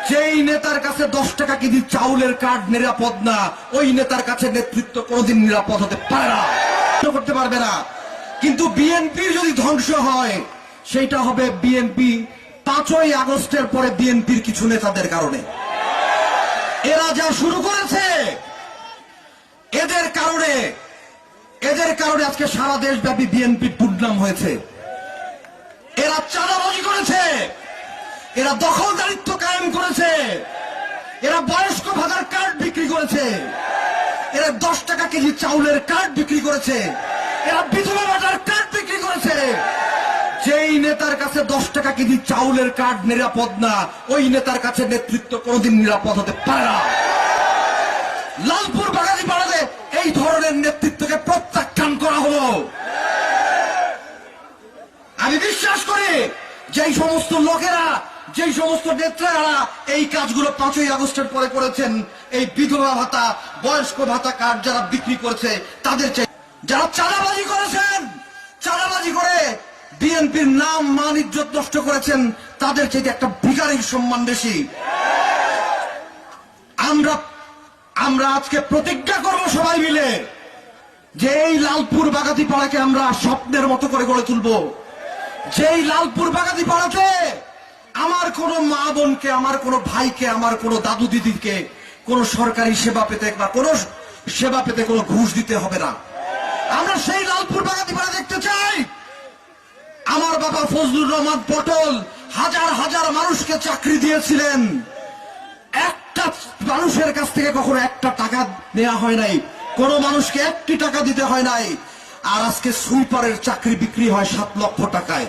যেই নেতার কাছে 10 টাকা কেজি চাউলের কার্ড নিরাপদ না, ওই নেতার কাছে নেতৃত্ব কোনোদিন নিরাপদ হতে পারে না, করতে পারবে না। কিন্তু বিএনপির যদি ধ্বংস হয়, সেটা হবে বিএনপি 5ই আগস্টের পরে বিএনপির কিছু নেতাদের কারণে। এরা যা শুরু করেছে, এদের কারণে আজকে সারা দেশব্যাপী বিএনপির দুর্নাম হয়েছে। এরা চাঁদাবাজি করেছে, এরা দখলদারিত্ব কায়েম করেছে, এরা বয়স্ক ভাতার কার্ড বিক্রি করেছে, এরা 10 টাকা কেজি চাউলের কার্ড বিক্রি করেছে, এরা বিধবা ভাতার কার্ড বিক্রি করেছে। যেই নেতার কাছে 10 টাকা কেজি চাউলের কার্ড নিরাপদ না, ওই নেতার কাছে নেতৃত্ব কোনোদিন নিরাপদ হতে পারে না। লালপুর বাগাতি পাড়াতে এই ধরনের নেতৃত্বকে প্রত্যাখ্যান করা হলো। আমি বিশ্বাস করি যেই সমস্ত লোকেরা, যেই সমস্ত নেতারা এই কাজগুলো 5ই আগস্টের পরে করেছেন, এই বিধবা ভাতা, বয়স্ক ভাতা কার্ড যারা বিক্রি করেছে, তাদের যারা চাঁদাবাজি করেছেন, চাঁদাবাজি করে বিএনপির নাম মান ইজ্জত নষ্ট করেছেন, তাদের চাইতে একটা ভিখারির সম্মান বেশি। আমরা আজকে প্রতিজ্ঞা করব সবাই মিলে যে এই লালপুর বাগাতি পাড়াকে আমরা স্বপ্নের মতো করে গড়ে তুলব। যেই লালপুর বাগাতি পাড়াতে আমার কোনো মা বোনকে, আমার কোনো ভাইকে, আমার কোনো দাদু দিদিকে কোনো সরকারি সেবা পেতে বা কোনো সেবা পেতে কোনো ঘুষ দিতে হবে না। আমরা সেই লালপুর বাগাতি পাড়া দেখতে চাই। আমার বাবা ফজলুর রহমান পটল হাজার হাজার মানুষকে চাকরি দিয়েছিলেন, একটা মানুষের কাছ থেকে কখনো একটা টাকা নেওয়া হয় নাই, কোন মানুষকে 1টি টাকা দিতে হয় নাই। আর আজকে সুইপারের চাকরি বিক্রি হয় 7 লক্ষ টাকায়।